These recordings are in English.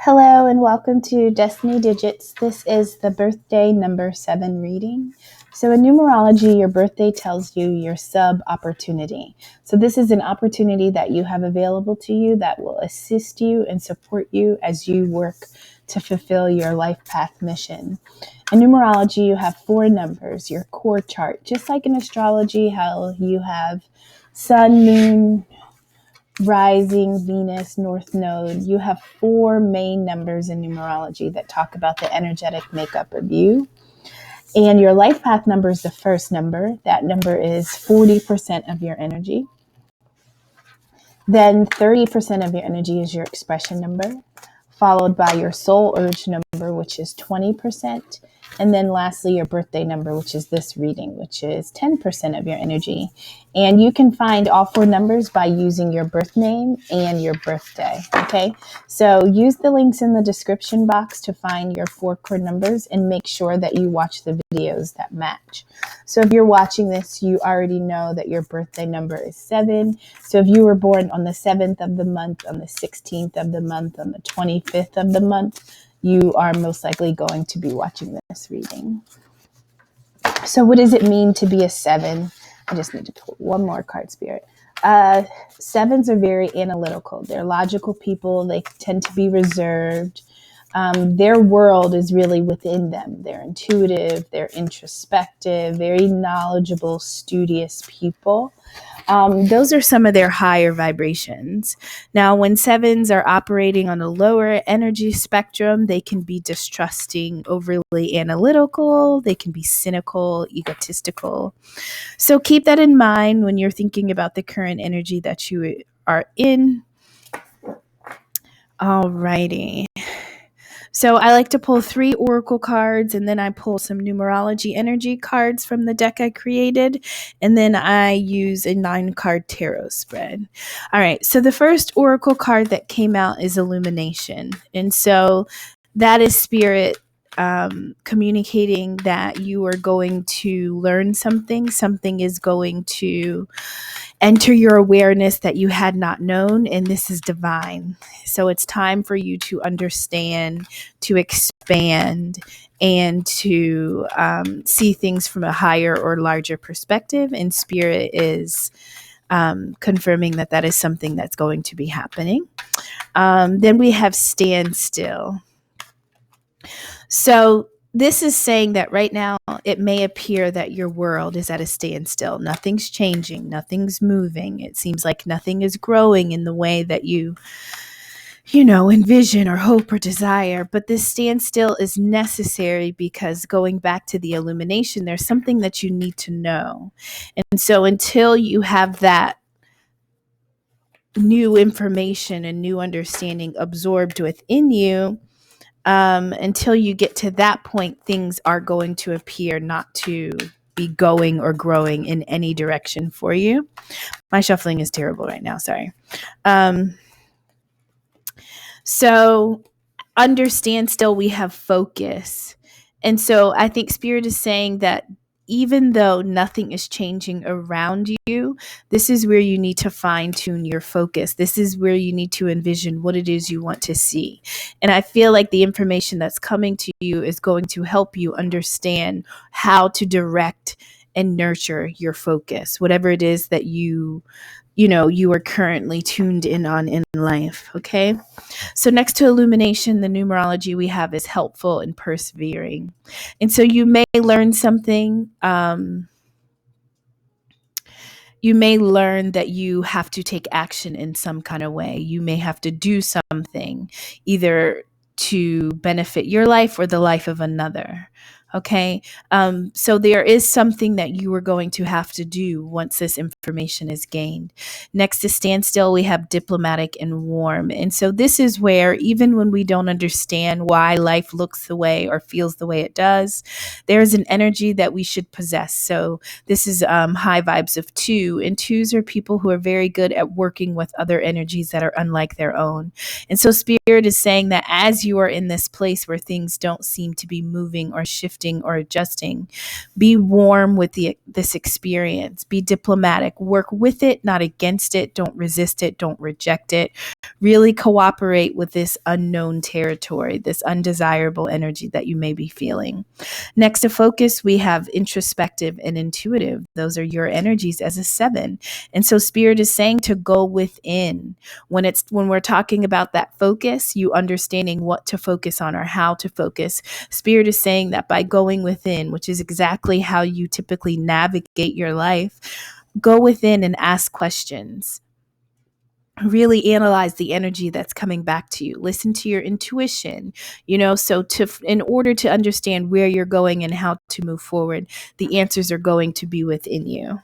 Hello and welcome to Destiny Digits. This is the birthday number 7 reading. So in numerology, your birthday tells you your sub-opportunity. So this is an opportunity that you have available to you that will assist you and support you as you work to fulfill your life path mission. In numerology, you have 4 numbers, your core chart. Just like in astrology, how you have sun, moon, rising, Venus, North Node, you have 4 main numbers in numerology that talk about the energetic makeup of you. And your life path number is the first number. That number is 40% of your energy. Then 30% of your energy is your expression number, followed by your soul urge number, which is 20%. And then lastly, your birthday number, which is this reading, which is 10% of your energy. And you can find all 4 numbers by using your birth name and your birthday. Okay, so use the links in the description box to find your 4 core numbers and make sure that you watch the videos that match. So if you're watching this, you already know that your birthday number is 7. So if you were born on the 7th of the month, on the 16th of the month, on the 25th of the month, you are most likely going to be watching this reading. So what does it mean to be a 7? I just need to pull one more card, Spirit. 7s are very analytical. They're logical people. They tend to be reserved. Their world is really within them. They're intuitive. They're introspective, very knowledgeable, studious people. Those are some of their higher vibrations. Now, when 7s are operating on a lower energy spectrum, they can be distrusting, overly analytical. They can be cynical, egotistical. So keep that in mind when you're thinking about the current energy that you are in. Alrighty. So I like to pull 3 oracle cards, and then I pull some numerology energy cards from the deck I created, and then I use a 9-card tarot spread. All right, so the first oracle card that came out is Illumination. And so that is Spirit communicating that you are going to learn something. Something is going to enter your awareness that you had not known, and this is divine. So it's time for you to understand, to expand, and to see things from a higher or larger perspective. And Spirit is confirming that that is something that's going to be happening. Then we have Standstill. So this is saying that right now it may appear that your world is at a standstill. Nothing's changing. Nothing's moving. It seems like nothing is growing in the way that you envision or hope or desire. But this standstill is necessary because, going back to the illumination, there's something that you need to know. And so until you have that new information and new understanding absorbed within you, until you get to that point, things are going to appear not to be going or growing in any direction for you. My shuffling is terrible right now. Sorry. So understand, still we have focus. And so I think Spirit is saying that even though nothing is changing around you, this is where you need to fine tune your focus. This is where you need to envision what it is you want to see. And I feel like the information that's coming to you is going to help you understand how to direct and nurture your focus, whatever it is that you are currently tuned in on in life. Okay. So next to illumination, the numerology we have is helpful and persevering. And so you may learn something. You may learn that you have to take action in some kind of way. You may have to do something either to benefit your life or the life of another. Okay. So there is something that you are going to have to do once this information is gained. Next to standstill, we have diplomatic and warm. And so this is where, even when we don't understand why life looks the way or feels the way it does, there's an energy that we should possess. So this is high vibes of 2, and 2s are people who are very good at working with other energies that are unlike their own. And so Spirit is saying that as you are in this place where things don't seem to be moving or shifting shifting or adjusting. Be warm with this experience. Be diplomatic. Work with it, not against it. Don't resist it. Don't reject it. Really cooperate with this unknown territory, this undesirable energy that you may be feeling. Next to focus, we have introspective and intuitive. Those are your energies as a 7. And so Spirit is saying to go within. When we're talking about that focus, you understanding what to focus on or how to focus. Spirit is saying that by going within, which is exactly how you typically navigate your life, go within and ask questions. Really analyze the energy that's coming back to you. Listen to your intuition, so in order to understand where you're going and how to move forward, the answers are going to be within you.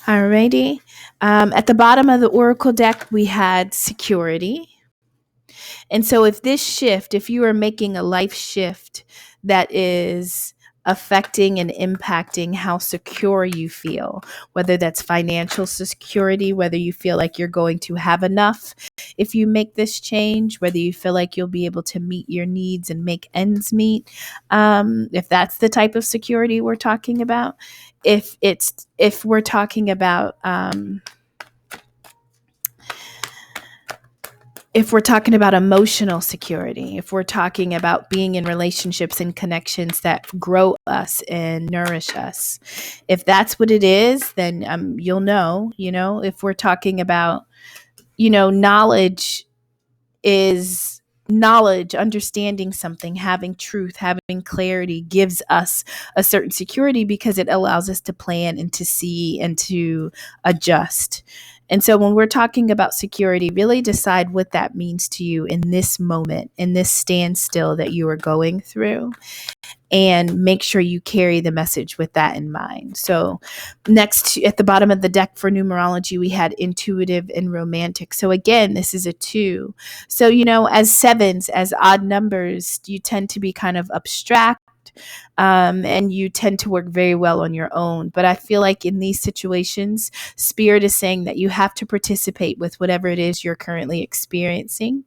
Alrighty. At the bottom of the Oracle deck, we had security. And so if you are making a life shift that is affecting and impacting how secure you feel, whether that's financial security, whether you feel like you're going to have enough if you make this change, whether you feel like you'll be able to meet your needs and make ends meet, if that's the type of security we're talking about, if we're talking about if we're talking about emotional security, if we're talking about being in relationships and connections that grow us and nourish us, if that's what it is, then you'll know, if we're talking about, knowledge is knowledge, understanding something, having truth, having clarity gives us a certain security because it allows us to plan and to see and to adjust. And so when we're talking about security, really decide what that means to you in this moment, in this standstill that you are going through, and make sure you carry the message with that in mind. So next, at the bottom of the deck for numerology, we had intuitive and romantic. So again, this is a 2. So, as 7s, as odd numbers, you tend to be kind of abstract. And you tend to work very well on your own. But I feel like in these situations, Spirit is saying that you have to participate with whatever it is you're currently experiencing.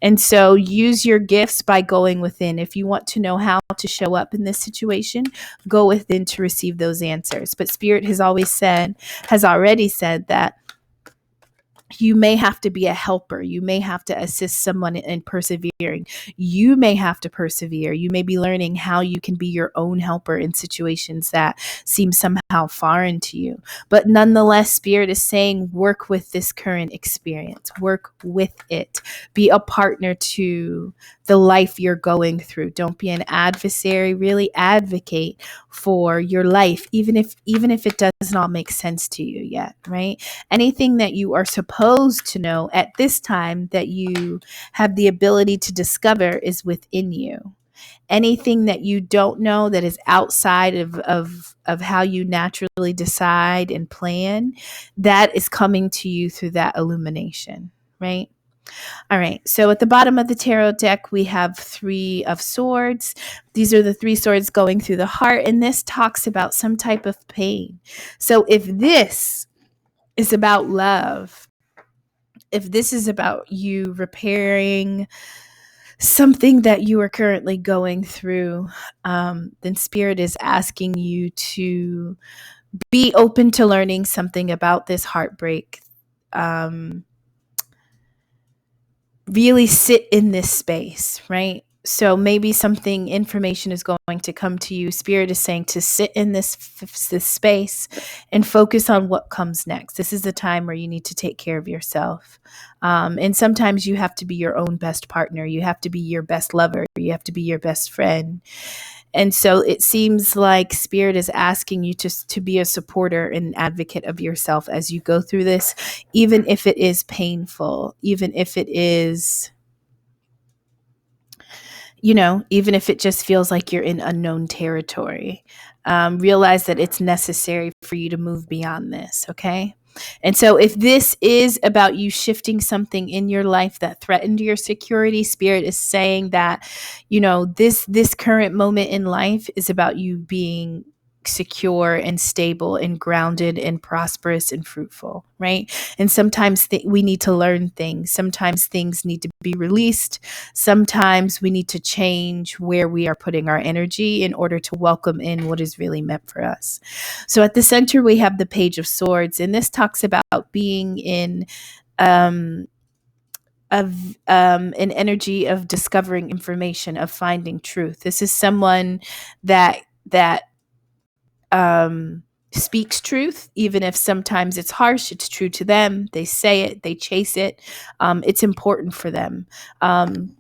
And so use your gifts by going within. If you want to know how to show up in this situation, go within to receive those answers. But Spirit has already said that you may have to be a helper. You may have to assist someone in persevering. You may have to persevere. You may be learning how you can be your own helper in situations that seem somehow foreign to you. But nonetheless, Spirit is saying, work with this current experience. Work with it. Be a partner to the life you're going through. Don't be an adversary. Really advocate for your life, even if it does not make sense to you yet, right? Anything that you are supposed to know at this time that you have the ability to discover is within you. Anything that you don't know that is outside of how you naturally decide and plan, that is coming to you through that illumination, right? All right, so at the bottom of the tarot deck, we have 3 of swords. These are the 3 swords going through the heart, and this talks about some type of pain. So if this is about love, if this is about you repairing something that you are currently going through, then Spirit is asking you to be open to learning something about this heartbreak. Really sit in this space, right? So maybe information is going to come to you. Spirit is saying to sit in this space and focus on what comes next. This is the time where you need to take care of yourself. And sometimes you have to be your own best partner. You have to be your best lover. You have to be your best friend. And so it seems like Spirit is asking you to be a supporter and advocate of yourself as you go through this, even if it is painful, even if it is, even if it just feels like you're in unknown territory. Realize that it's necessary for you to move beyond this, okay? And so if this is about you shifting something in your life that threatened your security, Spirit is saying that, this current moment in life is about you being secure and stable and grounded and prosperous and fruitful, right? And sometimes we need to learn things. Sometimes things need to be released. Sometimes we need to change where we are putting our energy in order to welcome in what is really meant for us. So at the center, we have the Page of Swords, and this talks about being in an energy of discovering information, of finding truth. This is someone that speaks truth, even if sometimes it's harsh. It's true to them. They say it, they chase it. It's important for them. And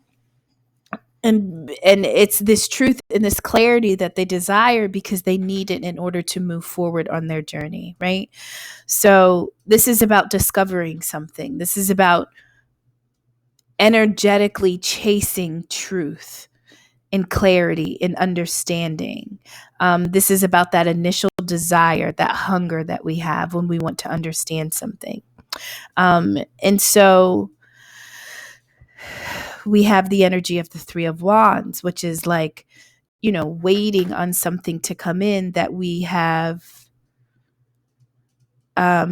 it's this truth and this clarity that they desire because they need it in order to move forward on their journey, right? So this is about discovering something. This is about energetically chasing truth and clarity and understanding. This is about that initial desire, that hunger that we have when we want to understand something. And so we have the energy of the Three of Wands, which is like, waiting on something to come in that we have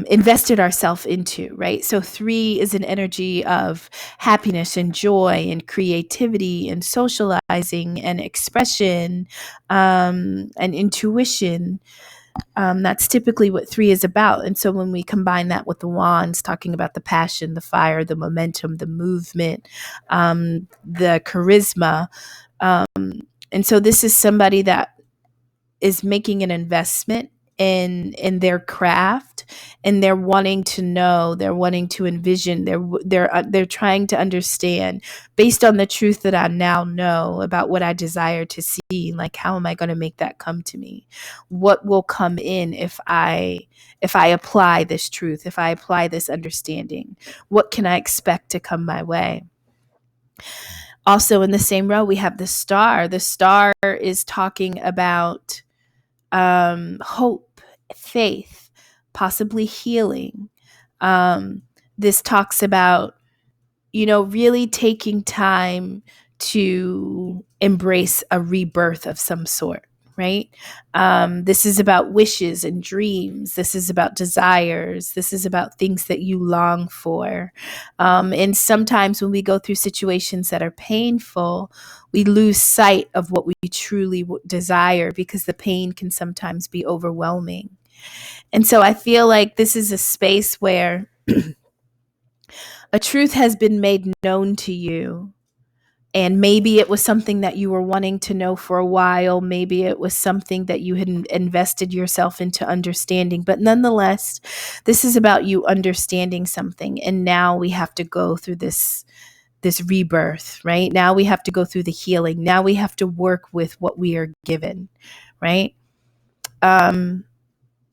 invested ourselves into, right? So 3 is an energy of happiness and joy and creativity and socializing and expression and intuition. That's typically what 3 is about. And so when we combine that with the wands, talking about the passion, the fire, the momentum, the movement, the charisma. And so this is somebody that is making an investment in their craft, and they're wanting to know, they're wanting to envision, they're trying to understand based on the truth that I now know about what I desire to see. Like, how am I going to make that come to me? What will come in if I apply this truth, if I apply this understanding? What can I expect to come my way? Also in the same row, we have the star. The star is talking about hope, faith, possibly healing. This talks about, really taking time to embrace a rebirth of some sort, right? This is about wishes and dreams. This is about desires. This is about things that you long for. And sometimes when we go through situations that are painful, we lose sight of what we truly desire because the pain can sometimes be overwhelming. And so I feel like this is a space where a truth has been made known to you. And maybe it was something that you were wanting to know for a while. Maybe it was something that you had invested yourself into understanding. But nonetheless, this is about you understanding something. And now we have to go through this rebirth, right? Now we have to go through the healing. Now we have to work with what we are given, right?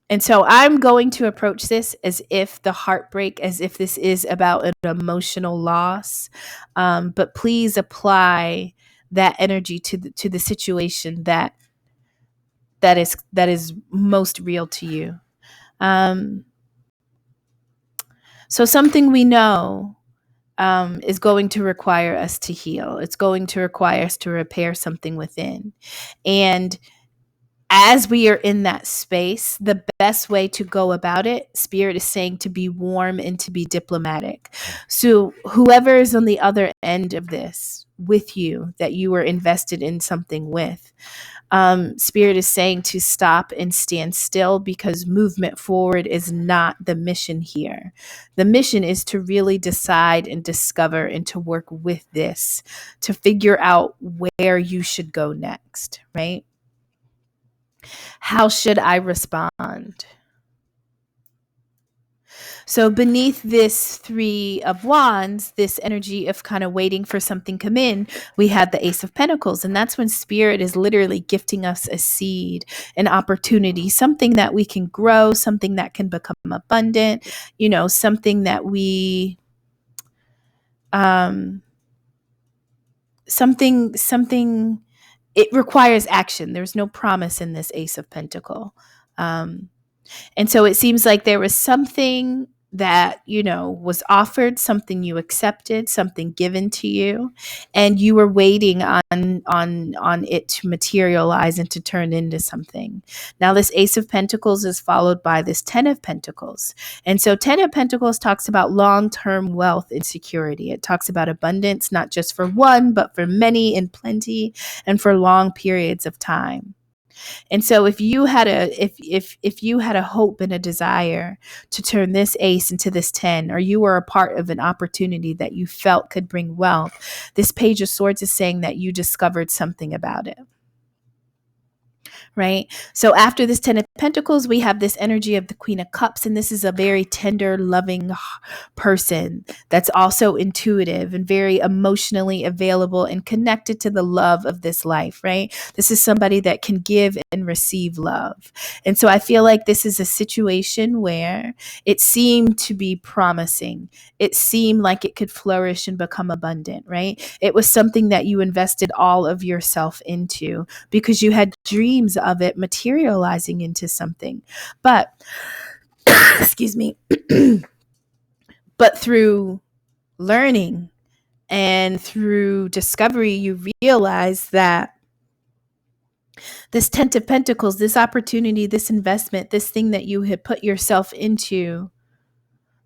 And so I'm going to approach this as if the heartbreak, as if this is about an emotional loss. But please apply that energy to the situation that is most real to you. So something we know is going to require us to heal. It's going to require us to repair something within. And as we are in that space, the best way to go about it, Spirit is saying, to be warm and to be diplomatic. So whoever is on the other end of this with you, that you were invested in something with, Spirit is saying to stop and stand still, because movement forward is not the mission here. The mission is to really decide and discover and to work with this, to figure out where you should go next, right? How should I respond? So beneath this 3 of Wands, this energy of kind of waiting for something come in, we had the Ace of Pentacles. And that's when Spirit is literally gifting us a seed, an opportunity, something that we can grow, something that can become abundant, something that we, something, it requires action. There's no promise in this Ace of Pentacle. And so it seems like there was something that, was offered, something you accepted, something given to you, and you were waiting on it to materialize and to turn into something. Now, this Ace of Pentacles is followed by this Ten of Pentacles. And so Ten of Pentacles talks about long-term wealth and security. It talks about abundance, not just for one, but for many and plenty, and for long periods of time. And so if you had a hope and a desire to turn this ace into this 10, or you were a part of an opportunity that you felt could bring wealth, this Page of Swords is saying that you discovered something about it. Right? So after this Ten of Pentacles, we have this energy of the Queen of Cups, and this is a very tender, loving person that's also intuitive and very emotionally available and connected to the love of this life, right? This is somebody that can give and receive love. And so I feel like this is a situation where it seemed to be promising. It seemed like it could flourish and become abundant, right? It was something that you invested all of yourself into because you had dreams of it materializing into something. But, excuse me, but through learning and through discovery, you realize that this Ten of Pentacles, this opportunity, this investment, this thing that you had put yourself into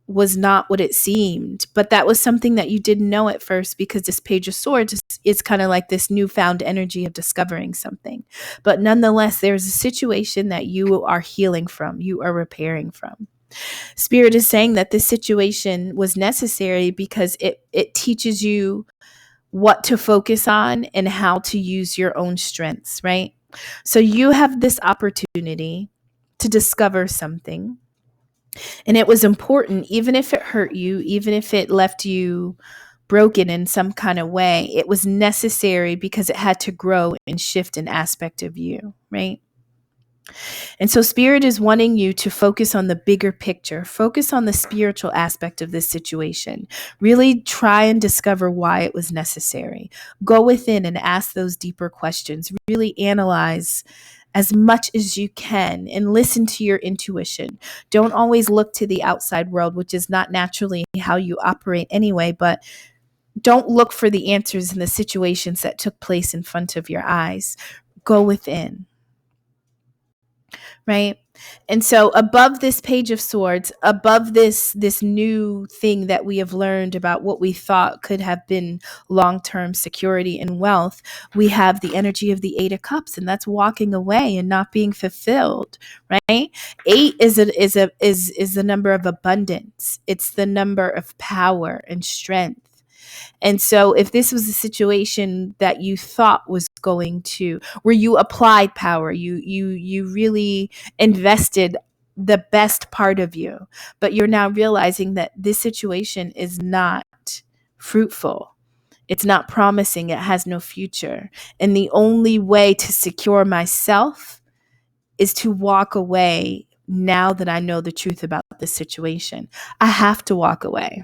was not what it seemed. But that was something that you didn't know at first, because this Page of Swords is kind of like this newfound energy of discovering something. But nonetheless, there's a situation that you are healing from, you are repairing from. Spirit is saying that this situation was necessary because it teaches you what to focus on and how to use your own strengths, right? So you have this opportunity to discover something. And it was important, even if it hurt you, even if it left you broken in some kind of way, it was necessary because it had to grow and shift an aspect of you, right? And so Spirit is wanting you to focus on the bigger picture, focus on the spiritual aspect of this situation. Really try and discover why it was necessary. Go within and ask those deeper questions. Really analyze as much as you can and listen to your intuition. Don't always look to the outside world, which is not naturally how you operate anyway, but don't look for the answers in the situations that took place in front of your eyes. Go within. Right? And so above this Page of Swords, above this new thing that we have learned about what we thought could have been long-term security and wealth, we have the energy of the Eight of Cups, and that's walking away and not being fulfilled, right? 8 is the number of abundance. It's the number of power and strength. And so if this was a situation that you thought was going to, where you applied power, you really invested the best part of you, but you're now realizing that this situation is not fruitful. It's not promising. It has no future. And the only way to secure myself is to walk away now that I know the truth about the situation. I have to walk away.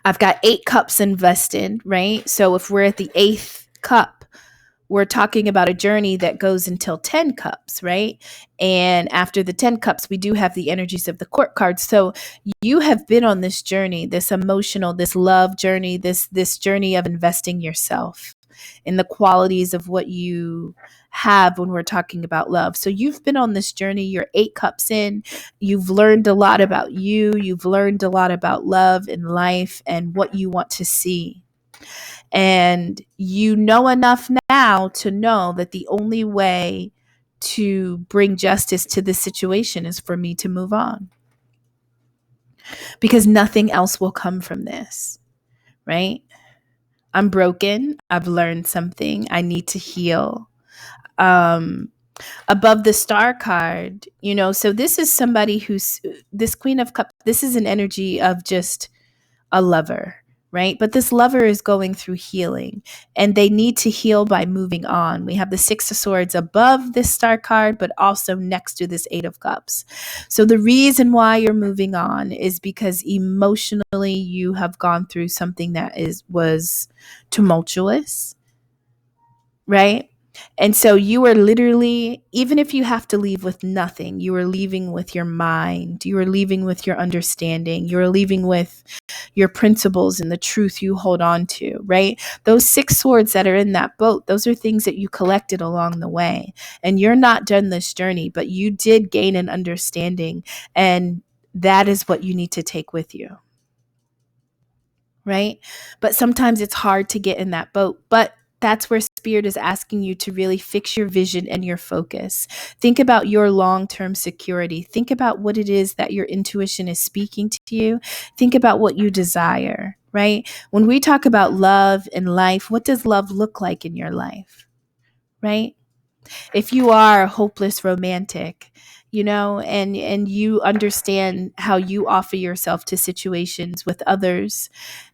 I've got 8 cups invested, right? So if we're at the 8th cup, we're talking about a journey that goes until 10 cups, right? And after the 10 cups, we do have the energies of the court cards. So you have been on this journey, this emotional, this love journey, this journey of investing yourself in the qualities of what you have when we're talking about love. So you've been on this journey, you're 8 cups in, you've learned a lot about you, you've learned a lot about love and life and what you want to see. And you know enough now to know that the only way to bring justice to this situation is for me to move on. Because nothing else will come from this, right? I'm broken. I've learned something. I need to heal. Above the Star card, so this is somebody who's this Queen of Cups. This is an energy of just a lover, right? But this lover is going through healing and they need to heal by moving on. We have the Six of Swords above this Star card, but also next to this Eight of Cups. So the reason why you're moving on is because emotionally you have gone through something that was tumultuous, right? And so you are literally, even if you have to leave with nothing, you are leaving with your mind, you are leaving with your understanding, you are leaving with your principles and the truth you hold on to, right? Those 6 swords that are in that boat, those are things that you collected along the way. And you're not done this journey, but you did gain an understanding. And that is what you need to take with you, right? But sometimes it's hard to get in that boat. But that's where spirit is asking you to really fix your vision and your focus. Think about your long-term security. Think about what it is that your intuition is speaking to you. Think about what you desire, right? When we talk about love and life, what does love look like in your life, right? If you are a hopeless romantic, and you understand how you offer yourself to situations with others,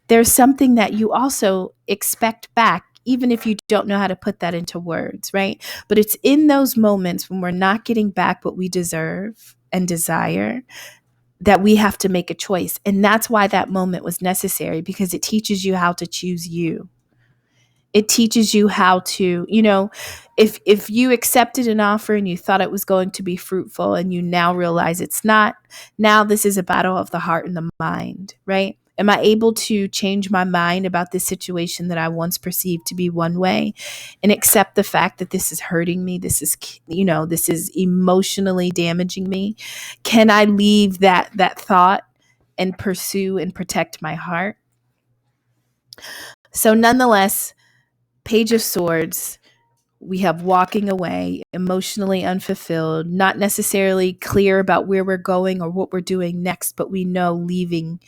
there's something that you also expect back, even if you don't know how to put that into words, right? But it's in those moments when we're not getting back what we deserve and desire that we have to make a choice. And that's why that moment was necessary, because it teaches you how to choose you. It teaches you how to, if you accepted an offer and you thought it was going to be fruitful and you now realize it's not, now this is a battle of the heart and the mind, right? Am I able to change my mind about this situation that I once perceived to be one way and accept the fact that this is hurting me? This is emotionally damaging me. Can I leave that thought and pursue and protect my heart? So nonetheless, Page of Swords, we have walking away, emotionally unfulfilled, not necessarily clear about where we're going or what we're doing next, but we know leaving,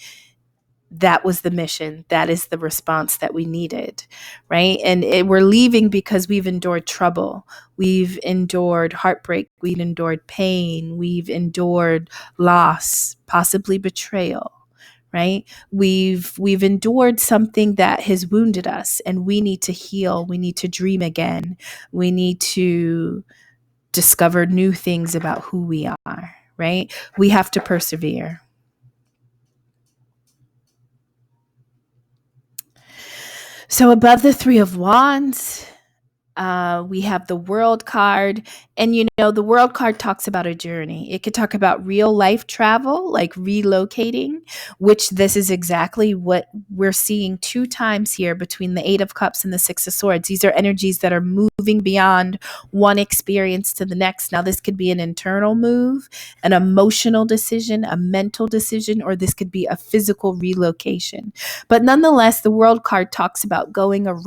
that was the mission. That is the response that we needed, right? And we're leaving because we've endured trouble. We've endured heartbreak. We've endured pain. We've endured loss, possibly betrayal, right? We've endured something that has wounded us, and we need to heal. We need to dream again. We need to discover new things about who we are, right? We have to persevere. So above the Three of Wands, we have the World card. And, the World card talks about a journey. It could talk about real life travel, like relocating, which this is exactly what we're seeing 2 times here between the 8 of Cups and the 6 of Swords. These are energies that are moving beyond one experience to the next. Now, this could be an internal move, an emotional decision, a mental decision, or this could be a physical relocation. But nonetheless, the World card talks about going around